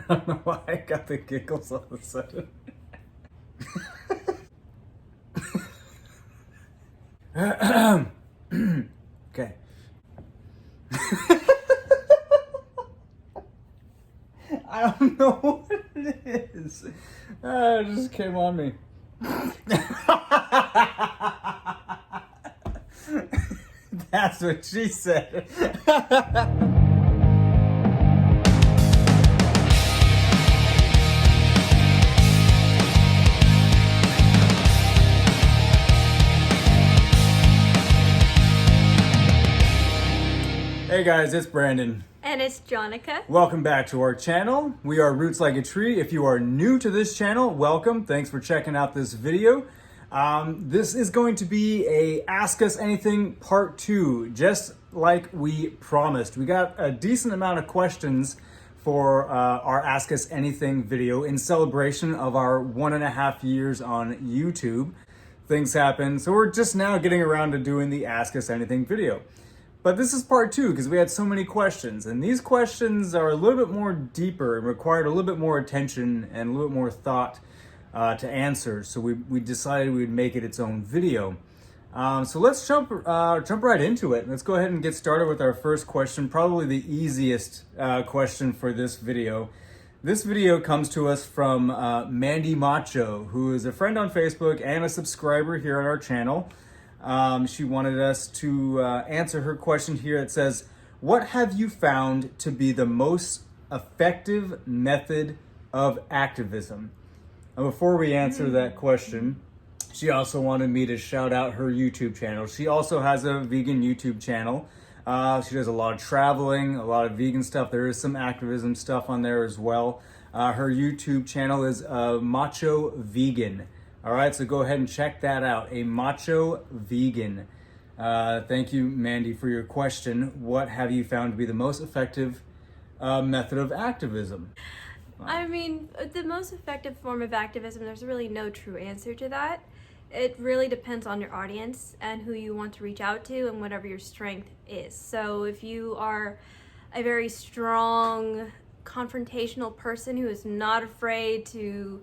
don't know why I got the giggles all of a sudden. Okay. I don't know what it is. It just came on me. That's what she said. Hey guys, it's Brandon. And it's Jonica. Welcome back to our channel. We are Roots Like a Tree. If you are new to this channel, welcome. Thanks for checking out this video. This is going to be a Ask Us Anything Part 2, just like we promised. We got a decent amount of questions for our Ask Us Anything video in celebration of our 1.5 years on YouTube. Things happen, so we're just now getting around to doing the Ask Us Anything video. But this is part 2 because we had so many questions, and these questions are a little bit more deeper and required a little bit more attention and a little bit more thought to answer. So we decided we would make it its own video. So let's jump right into it. Let's go ahead and get started with our first question, probably the easiest question for this video. This video comes to us from Mandy Macho, who is a friend on Facebook and a subscriber here on our channel. She wanted us to answer her question here. It says, what have you found to be the most effective method of activism? And before we answer that question, she also wanted me to shout out her YouTube channel. She also has a vegan YouTube channel. She does a lot of traveling, a lot of vegan stuff. There is some activism stuff on there as well. Her YouTube channel is Macho Vegan. All right, so go ahead and check that out, a Macho Vegan. Thank you, Mandy, for your question. What have you found to be the most effective method of activism? I mean, the most effective form of activism, there's really no true answer to that. It really depends on your audience and who you want to reach out to and whatever your strength is. So if you are a very strong, confrontational person who is not afraid to,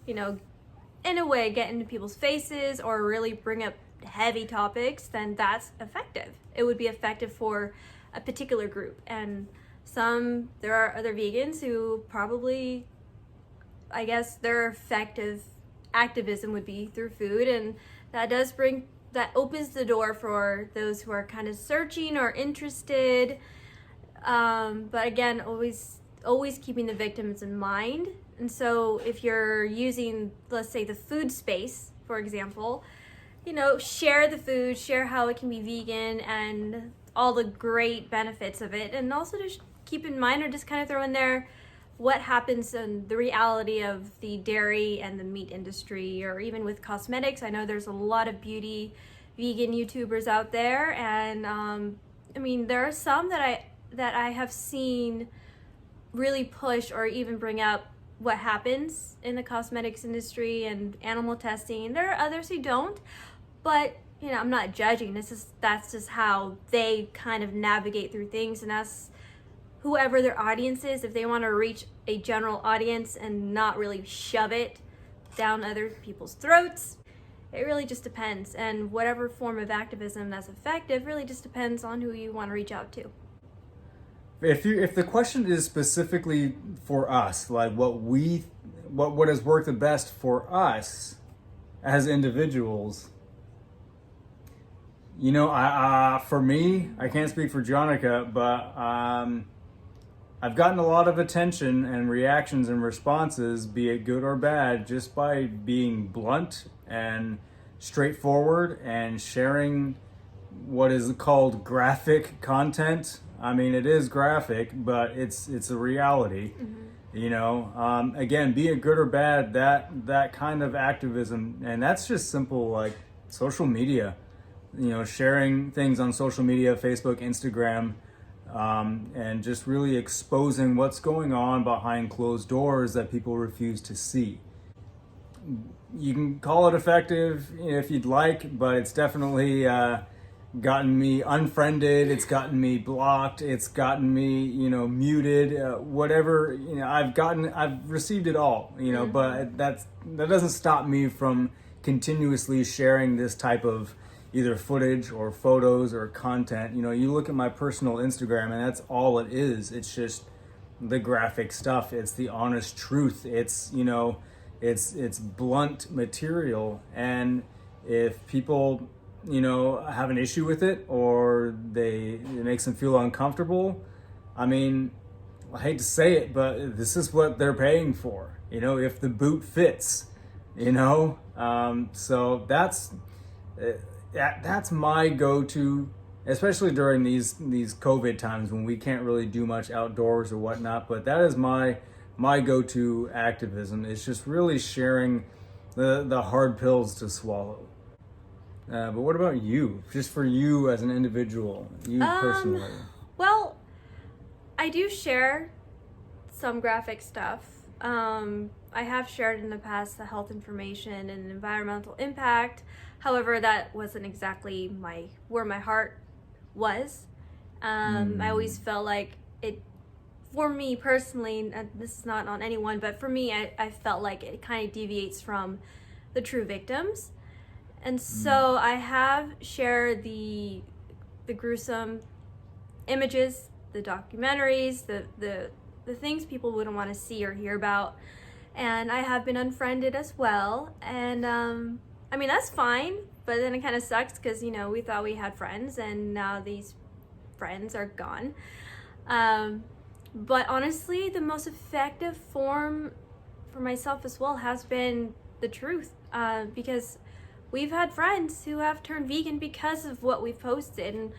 in a way, get into people's faces or really bring up heavy topics, then that's effective. It would be effective for a particular group. And there are other vegans who probably, I guess, their effective activism would be through food. And that opens the door for those who are kind of searching or interested. But again, always keeping the victims in mind. And so if you're using, let's say, the food space, for example, share the food, share how it can be vegan and all the great benefits of it. And also just keep in mind, or just kind of throw in there, what happens in the reality of the dairy and the meat industry, or even with cosmetics. I know there's a lot of beauty vegan YouTubers out there. And there are some that I have seen really push or even bring up what happens in the cosmetics industry and animal testing. There are others who don't, but I'm not judging. That's just how they kind of navigate through things, and that's whoever their audience is. If they want to reach a general audience and not really shove it down other people's throats, it really just depends. And whatever form of activism that's effective really just depends on who you want to reach out to. If the question is specifically for us, like what has worked the best for us as individuals, for me, I can't speak for Jonica, but I've gotten a lot of attention and reactions and responses, be it good or bad, just by being blunt and straightforward and sharing what is called graphic content. I mean, it is graphic, but it's a reality. Mm-hmm. Again, be it good or bad, that kind of activism, and that's just simple, like social media. Sharing things on social media, Facebook, Instagram, and just really exposing what's going on behind closed doors that people refuse to see. You can call it effective if you'd like, but it's definitely gotten me unfriended, it's gotten me blocked, it's gotten me, muted, whatever, I've received it all, but that doesn't stop me from continuously sharing this type of either footage or photos or content. You look at my personal Instagram and that's all it is. It's just the graphic stuff. It's the honest truth. It's, it's blunt material. And if people, have an issue with it or it makes them feel uncomfortable, I mean, I hate to say it, but this is what they're paying for, if the boot fits, so that's my go-to, especially during these COVID times when we can't really do much outdoors or whatnot. But that is my go-to activism. It's just really sharing the hard pills to swallow. But what about you? Just for you as an individual, you personally. Well, I do share some graphic stuff. I have shared in the past the health information and environmental impact. However, that wasn't exactly where my heart was. I always felt like it, for me personally, this is not on anyone, but for me, I felt like it kind of deviates from the true victims. And so I have shared the gruesome images, the documentaries, the things people wouldn't want to see or hear about. And I have been unfriended as well. And I mean, that's fine, but then it kind of sucks because, we thought we had friends and now these friends are gone. But honestly, the most effective form for myself as well has been the truth, because we've had friends who have turned vegan because of what we've posted, and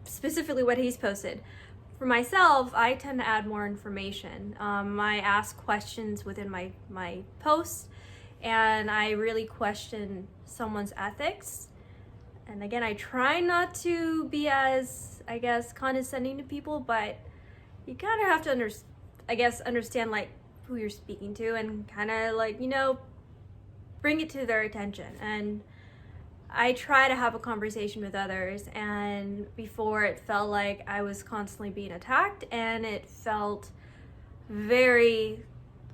specifically what he's posted. For myself, I tend to add more information. I ask questions within my posts, and I really question someone's ethics. And again, I try not to be as, condescending to people, but you kind of have to understand like who you're speaking to and kind of bring it to their attention. And I try to have a conversation with others, and before it felt like I was constantly being attacked, and it felt very,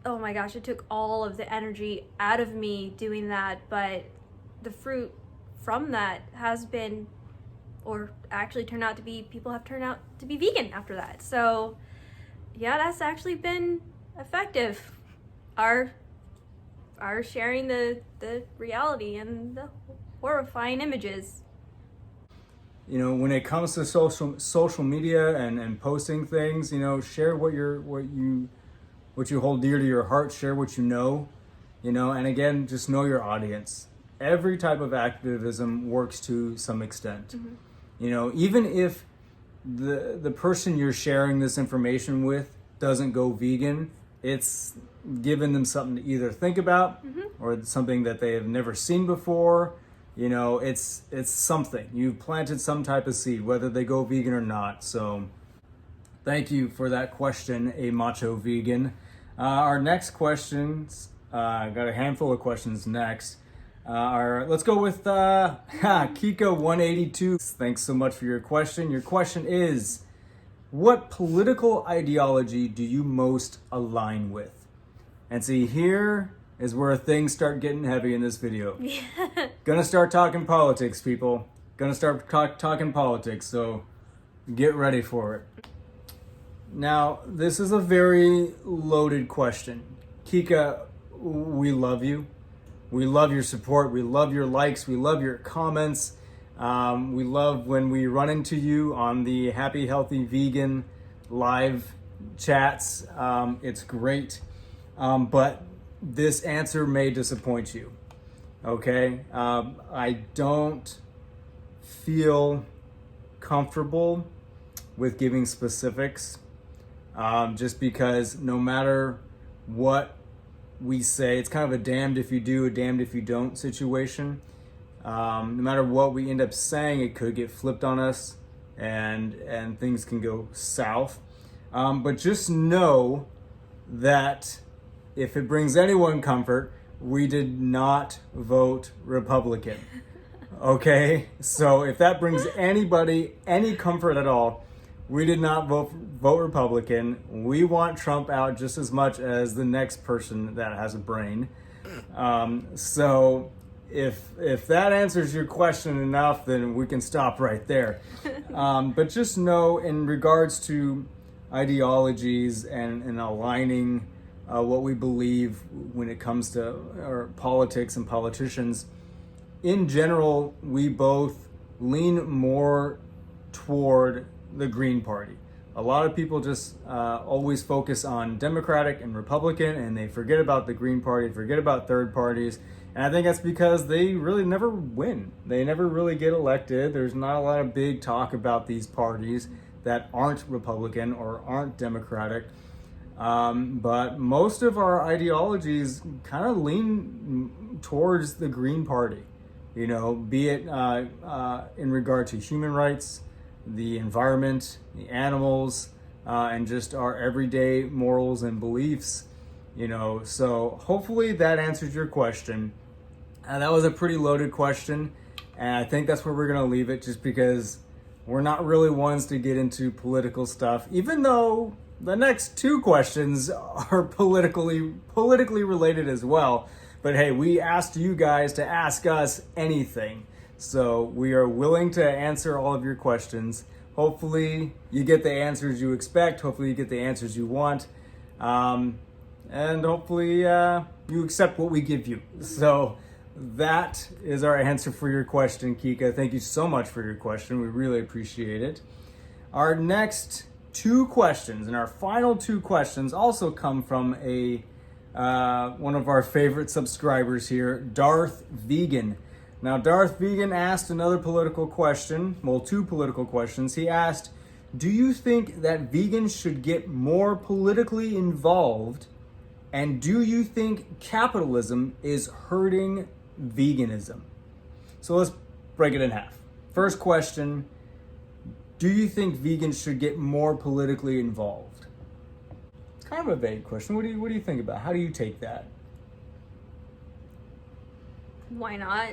oh my gosh, it took all of the energy out of me doing that. But the fruit from that has been, or actually turned out to be, people have turned out to be vegan after that. So yeah, that's actually been effective. Our sharing the reality and the horrifying images. When it comes to social media and posting things, share what you hold dear to your heart, share what you know, and again, just know your audience. Every type of activism works to some extent. Even if the person you're sharing this information with doesn't go vegan, it's given them something to either think about or something that they have never seen before. It's something. You've planted some type of seed, whether they go vegan or not. So thank you for that question, a Macho Vegan. Our next questions, got a handful of questions next. Let's go with Kika182. Thanks so much for your question. Your question is, what political ideology do you most align with? And see, here is where things start getting heavy in this video. Gonna start talking politics, people. Gonna start talking politics, so get ready for it. Now, this is a very loaded question. Kika, we love you. We love your support. We love your likes. We love your comments. We love when we run into you on the Happy Healthy Vegan live chats. It's great. But this answer may disappoint you. Okay? I don't feel comfortable with giving specifics, just because no matter what we say, it's kind of a damned if you do, a damned if you don't situation. No matter what we end up saying, it could get flipped on us, and things can go south. But just know that if it brings anyone comfort, we did not vote Republican. Okay, so if that brings anybody any comfort at all, we did not vote Republican. We want Trump out just as much as the next person that has a brain. So if that answers your question enough, then we can stop right there. But just know, in regards to ideologies and aligning what we believe when it comes to our politics and politicians, in general, we both lean more toward the Green Party. A lot of people just always focus on Democratic and Republican, and they forget about the Green Party, forget about third parties. And I think that's because they really never win. They never really get elected. There's not a lot of big talk about these parties that aren't Republican or aren't Democratic. But most of our ideologies kind of lean towards the Green Party. You know, be it in regard to human rights, the environment, the animals, and just our everyday morals and beliefs. You know, so hopefully that answers your question. That was a pretty loaded question, and I think that's where we're going to leave it, just because we're not really ones to get into political stuff, even though the next two questions are politically related as well. But hey, we asked you guys to ask us anything. So we are willing to answer all of your questions. Hopefully you get the answers you expect. Hopefully you get the answers you want. And hopefully you accept what we give you. So that is our answer for your question, Kika. Thank you so much for your question. We really appreciate it. Our next two questions, and our final two questions, also come from one of our favorite subscribers here, Darth Vegan. Now, Darth Vegan asked another political question, well, two political questions. He asked, do you think that vegans should get more politically involved? And do you think capitalism is hurting veganism? So let's break it in half. First question, do you think vegans should get more politically involved? Kind of a vague question. What do you think about it? How do you take that? Why not?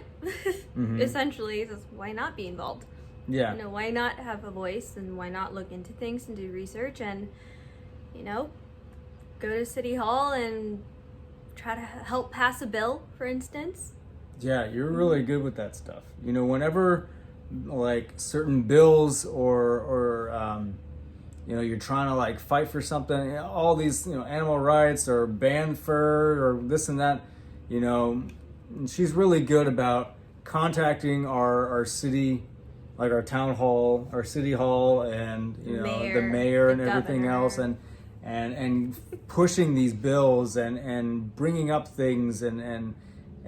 Essentially, it's just why not be involved? Yeah. You know, why not have a voice, and why not look into things and do research, and, you know, go to City Hall and try to help pass a bill, for instance. Yeah, you're really good with that stuff. You know, whenever like certain bills or you know, you're trying to like fight for something, all these, you know, animal rights or ban fur or this and that, you know, she's really good about contacting our city, like our town hall, our city hall, and you know, the mayor and everything else, and pushing these bills and bringing up things, and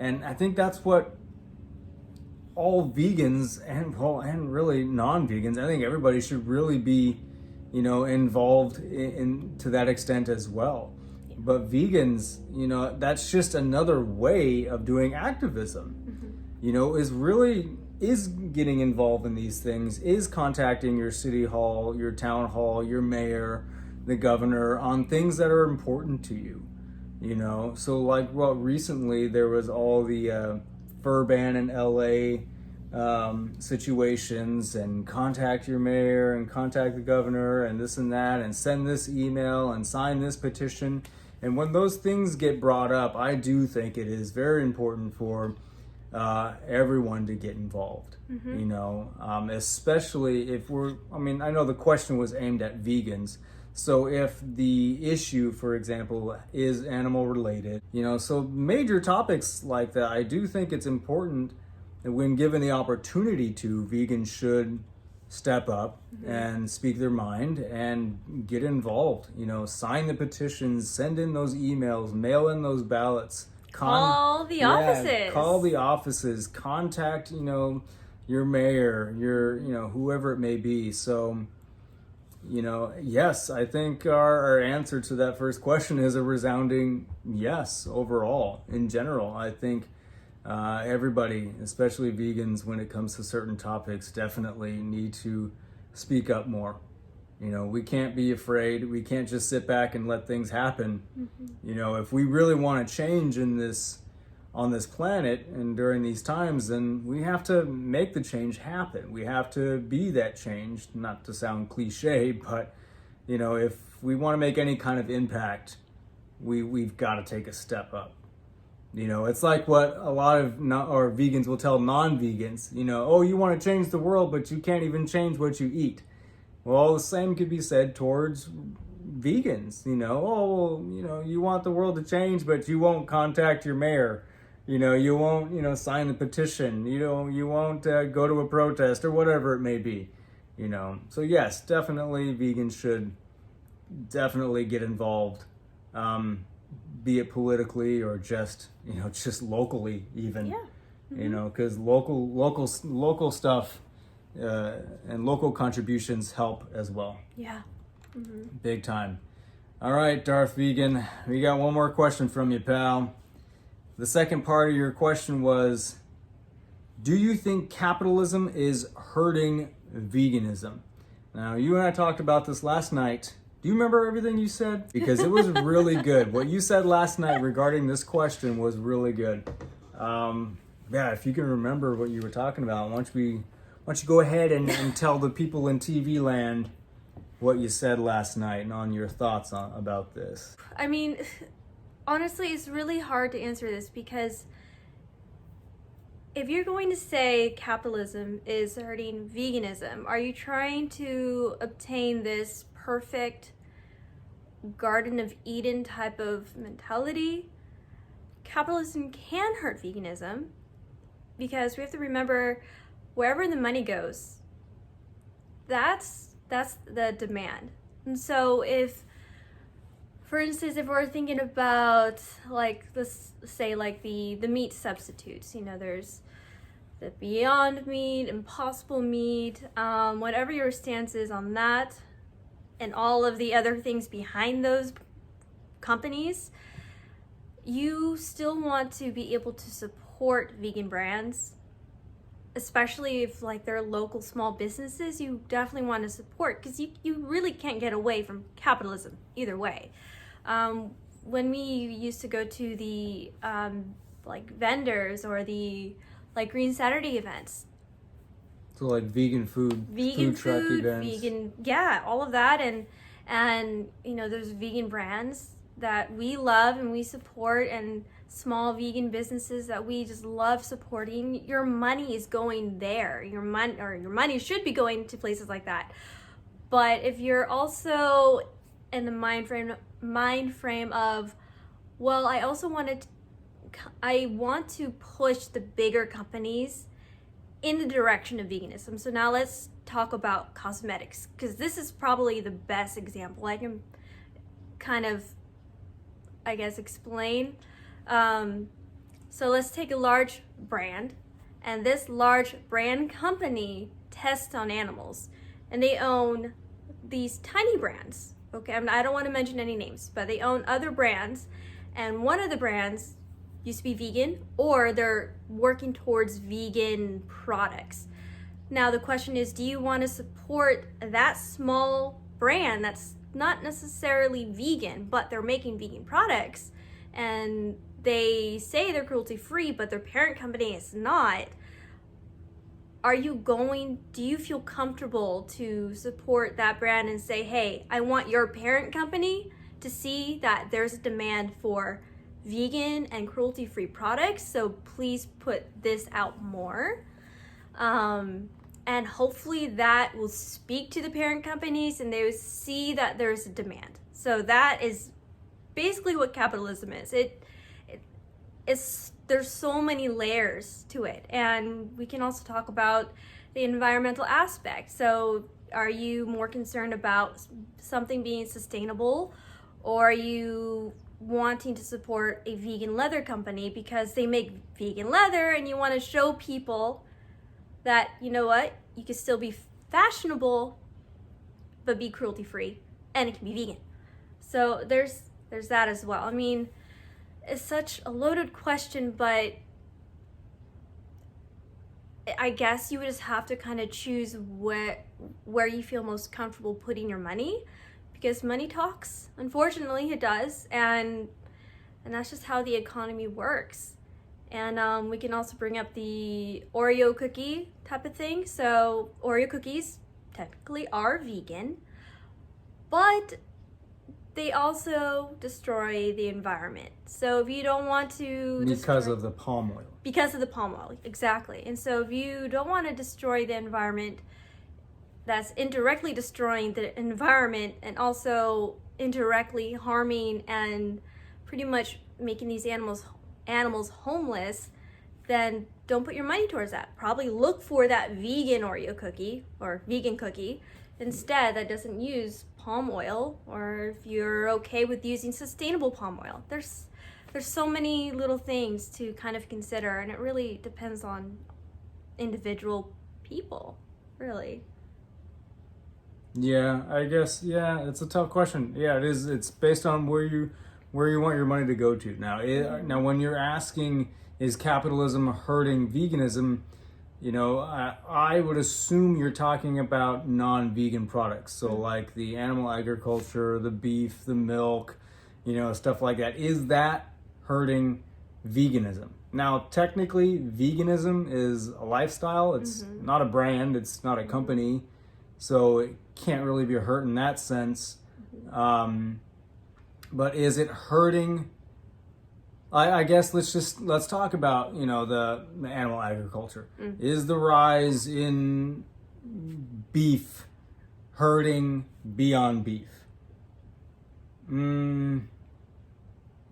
I think that's what all vegans and really non-vegans, I think everybody should really be, you know, involved in to that extent as well. But vegans, you know, that's just another way of doing activism. You know, is getting involved in these things, is contacting your city hall, your town hall, your mayor, the governor on things that are important to you. You know, so like, well, recently there was all the fur ban in LA situations, and contact your mayor and contact the governor and this and that, and send this email and sign this petition. And when those things get brought up, I do think it is very important for everyone to get involved. You know, especially if I know the question was aimed at vegans. So if the issue, for example, is animal related, you know, so major topics like that, I do think it's important that when given the opportunity to, vegans should step up and speak their mind and get involved. You know, sign the petitions, send in those emails, mail in those ballots. Call the offices. Call the offices. Contact, you know, your mayor, your, you know, whoever it may be. So, you know, yes, I think our answer to that first question is a resounding yes overall. In general, I think everybody, especially vegans, when it comes to certain topics, definitely need to speak up more. You know, we can't be afraid. We can't just sit back and let things happen. You know, if we really want to change in this on this planet and during these times, then we have to make the change happen. We have to be that change, not to sound cliche, but you know, if we want to make any kind of impact, we've got to take a step up. You know, it's like what a lot of or vegans will tell non-vegans, you know, oh, you want to change the world, but you can't even change what you eat. Well, the same could be said towards vegans, you know, oh, well, you know, you want the world to change, but you won't contact your mayor. You know, you won't, you know, sign the petition. You won't go to a protest or whatever it may be, you know. So yes, definitely vegans should definitely get involved, be it politically or just, you know, just locally even. Yeah. You know, because local stuff and local contributions help as well. Yeah. Big time. All right, Darth Vegan, we got one more question from you, pal. The second part of your question was, do you think capitalism is hurting veganism? Now, you and I talked about this last night. Do you remember everything you said? Because it was really good. What you said last night regarding this question was really good. Yeah, if you can remember what you were talking about, why don't you go ahead and tell the people in TV land what you said last night and on your thoughts about this. I mean, honestly, it's really hard to answer this because if you're going to say capitalism is hurting veganism, are you trying to obtain this perfect Garden of Eden type of mentality? Capitalism can hurt veganism because we have to remember wherever the money goes, that's the demand. And so if, for instance, if we're thinking about like let's say like the meat substitutes, you know, there's the Beyond Meat, Impossible Meat, whatever your stance is on that, and all of the other things behind those companies, you still want to be able to support vegan brands, especially if like they're local small businesses. You definitely want to support because you really can't get away from capitalism either way. When we used to go to the like vendors or the like Green Saturday events, so like vegan food truck events, vegan, yeah, all of that, and you know, there's vegan brands that we love and we support, and small vegan businesses that we just love supporting. Your money is going there. Your money should be going to places like that. But if you're also in the mind frame of, well, I want to push the bigger companies in the direction of veganism. So now let's talk about cosmetics, because this is probably the best example I can kind of, I guess, explain. So let's take a large brand, and this large brand company tests on animals, and they own these tiny brands. Okay, I don't want to mention any names, but they own other brands, and one of the brands used to be vegan, or they're working towards vegan products. Now the question is, do you want to support that small brand that's not necessarily vegan, but they're making vegan products, and they say they're cruelty free, but their parent company is not? Do you feel comfortable to support that brand and say, hey, I want your parent company to see that there's a demand for vegan and cruelty free products, so please put this out more? And hopefully that will speak to the parent companies and they will see that there's a demand. So that is basically what capitalism is. There's so many layers to it, and we can also talk about the environmental aspect. So are you more concerned about something being sustainable, or are you wanting to support a vegan leather company because they make vegan leather and you want to show people that, you know what, you can still be fashionable but be cruelty free and it can be vegan? So there's that as well. I mean, it's such a loaded question, but I guess you would just have to kind of choose where you feel most comfortable putting your money, because money talks. Unfortunately, it does, and that's just how the economy works. And we can also bring up the Oreo cookie type of thing. So Oreo cookies technically are vegan, but they also destroy the environment. So if you don't want to because of the palm oil. Because of the palm oil, exactly. And so if you don't want to destroy the environment, that's indirectly destroying the environment and also indirectly harming and pretty much making these animals homeless, then don't put your money towards that. Probably look for that vegan Oreo cookie or vegan cookie instead that doesn't use palm oil, or if you're okay with using sustainable palm oil. There's so many little things to kind of consider, and it really depends on individual people, really. Yeah, I guess, yeah, it's a tough question. Yeah, it is. It's based on where you want your money to go to. Now, when you're asking, is capitalism hurting veganism? I would assume you're talking about non-vegan products. So like the animal agriculture, the beef, the milk, stuff like that. Is that hurting veganism? Now, technically, veganism is a lifestyle. It's not a brand. It's not a company. So it can't really be hurt in that sense. But is it hurting? I guess let's talk about, the animal agriculture. Is the rise in beef hurting Beyond Beef?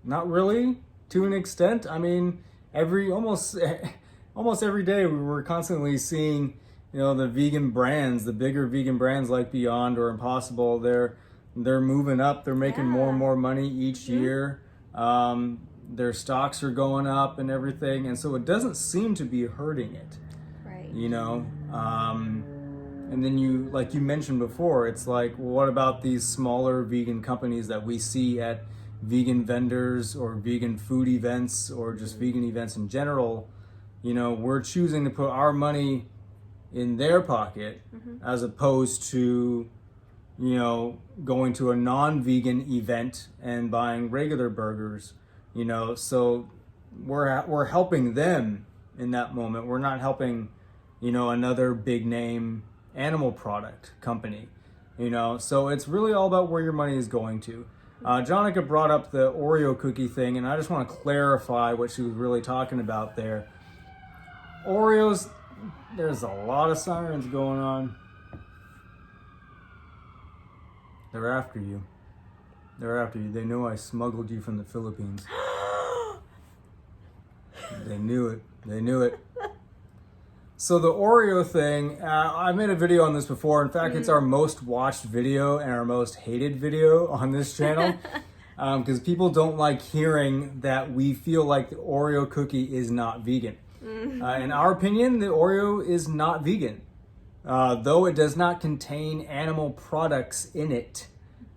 Not really, to an extent. I mean, almost every day we're constantly seeing, the vegan brands, the bigger vegan brands like Beyond or Impossible, they're moving up. They're making more and more money each year. Their stocks are going up and everything, and so it doesn't seem to be hurting it. Right. And then like you mentioned before, it's like, well, what about these smaller vegan companies that we see at vegan vendors or vegan food events or just vegan events in general? We're choosing to put our money in their pocket as opposed to going to a non-vegan event and buying regular burgers, so we're helping them in that moment. We're not helping, another big name animal product company, so it's really all about where your money is going to. Jonica brought up the Oreo cookie thing, and I just want to clarify what she was really talking about there. Oreos, there's a lot of sirens going on. They're after you. They know I smuggled you from the Philippines. They knew it. So the Oreo thing, I made a video on this before. In fact, it's our most watched video and our most hated video on this channel. Because people don't like hearing that we feel like the Oreo cookie is not vegan. In our opinion, the Oreo is not vegan. Though it does not contain animal products in it.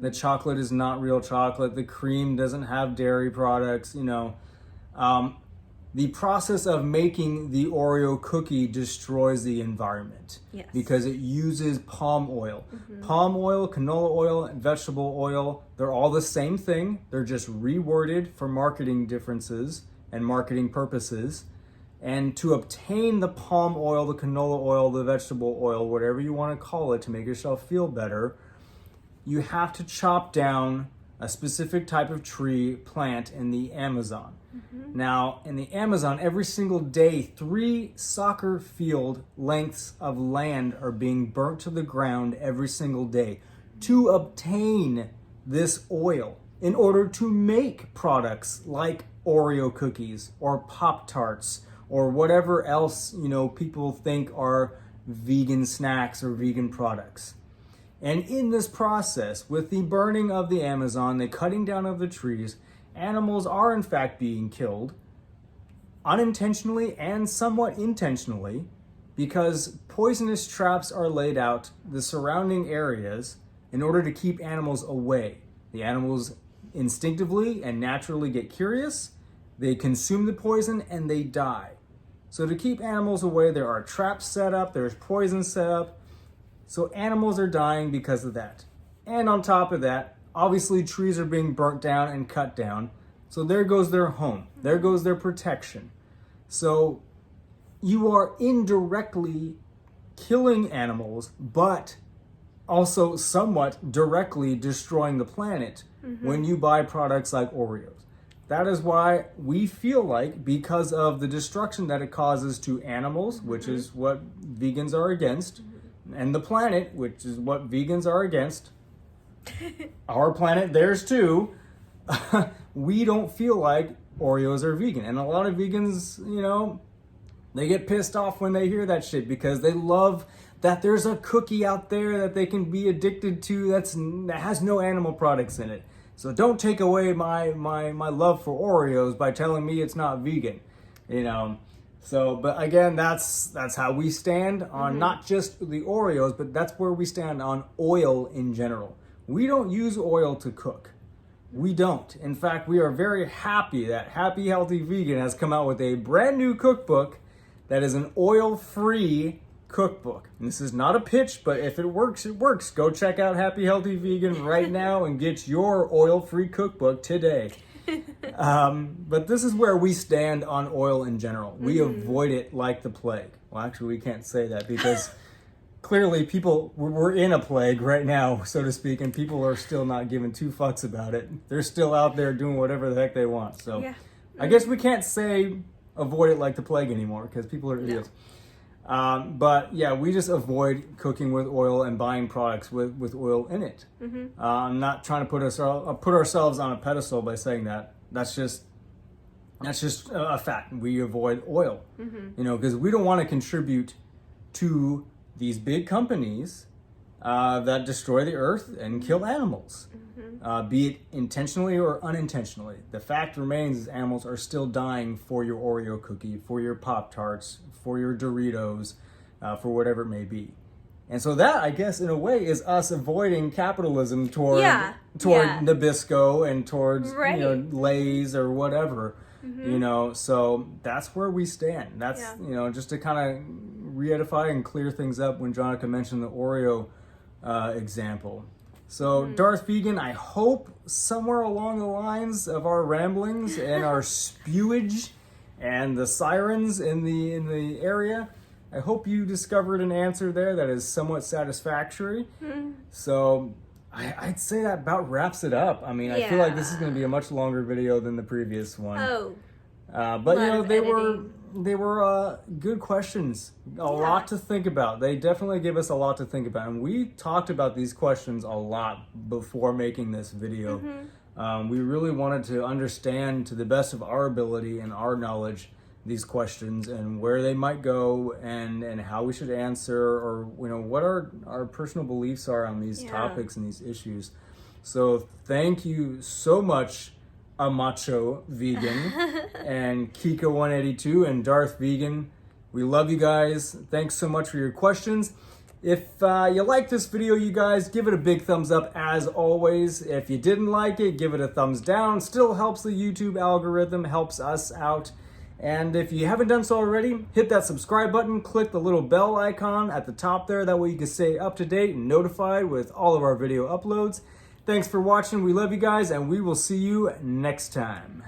The chocolate is not real chocolate. The cream doesn't have dairy products, The process of making the Oreo cookie destroys the environment. Yes. Because it uses palm oil. Palm oil, canola oil, and vegetable oil, they're all the same thing. They're just reworded for marketing differences and marketing purposes. And to obtain the palm oil, the canola oil, the vegetable oil, whatever you want to call it to make yourself feel better, you have to chop down a specific type of tree plant in the Amazon. Now, in the Amazon, every single day, 3 soccer field lengths of land are being burnt to the ground every single day to obtain this oil in order to make products like Oreo cookies or Pop-Tarts or whatever else, people think are vegan snacks or vegan products. And in this process, with the burning of the Amazon, the cutting down of the trees, animals are in fact being killed unintentionally and somewhat intentionally because poisonous traps are laid out the surrounding areas in order to keep animals away. The animals instinctively and naturally get curious, they consume the poison, and they die. So to keep animals away, there are traps set up, there's poison set up, so animals are dying because of that. And on top of that, obviously trees are being burnt down and cut down. So there goes their home. There goes their protection. So you are indirectly killing animals, but also somewhat directly destroying the planet when you buy products like Oreos. That is why we feel like, because of the destruction that it causes to animals, which is what vegans are against, and the planet, which is what vegans are against, our planet, theirs too, we don't feel like Oreos are vegan. And a lot of vegans, you know, they get pissed off when they hear that shit because they love that there's a cookie out there that they can be addicted to that has no animal products in it. So don't take away my love for Oreos by telling me it's not vegan, you know. So, but again, that's how we stand on not just the Oreos, but that's where we stand on oil in general. We don't use oil to cook. We don't. In fact, we are very happy that Happy Healthy Vegan has come out with a brand new cookbook that is an oil-free cookbook. And this is not a pitch, but if it works, it works. Go check out Happy Healthy Vegan right now and get your oil-free cookbook today. But this is where we stand on oil in general. We avoid it like the plague. Well, actually, we can't say that because clearly we're in a plague right now, so to speak, and people are still not giving two fucks about it. They're still out there doing whatever the heck they want. So yeah. I guess we can't say avoid it like the plague anymore because people are idiots. But yeah, we just avoid cooking with oil and buying products with oil in it. I'm not trying to put ourselves on a pedestal by saying that. That's just a fact. We avoid oil, you know, because we don't want to contribute to these big companies that destroy the earth and kill animals, be it intentionally or unintentionally. The fact remains is animals are still dying for your Oreo cookie, for your Pop-Tarts, for your Doritos, for whatever it may be. And so that, I guess, in a way, is us avoiding capitalism toward Nabisco and towards you know, Lay's or whatever. You know, so that's where we stand. That's, you know, just to kind of re-edify and clear things up when Jonica mentioned the Oreo example. So Darth Vegan, I hope somewhere along the lines of our ramblings and our spewage and the sirens in the area, I hope you discovered an answer there that is somewhat satisfactory. So I'd say that about wraps it up. I mean, I feel like this is going to be a much longer video than the previous one. But you know, they were good questions. A lot to think about. They definitely give us a lot to think about. And we talked about these questions a lot before making this video. We really wanted to understand to the best of our ability and our knowledge these questions and where they might go and how we should answer, or you know, what our personal beliefs are on these topics and these issues. So thank you so much, a Macho Vegan and Kika182 and Darth Vegan. We love you guys. Thanks so much for your questions. If you like this video, you guys, give it a big thumbs up as always. If you didn't like it, give it a thumbs down. Still helps the YouTube algorithm, helps us out. And if you haven't done so already, hit that subscribe button, click the little bell icon at the top there. That way you can stay up to date and notified with all of our video uploads. Thanks for watching. We love you guys, and we will see you next time.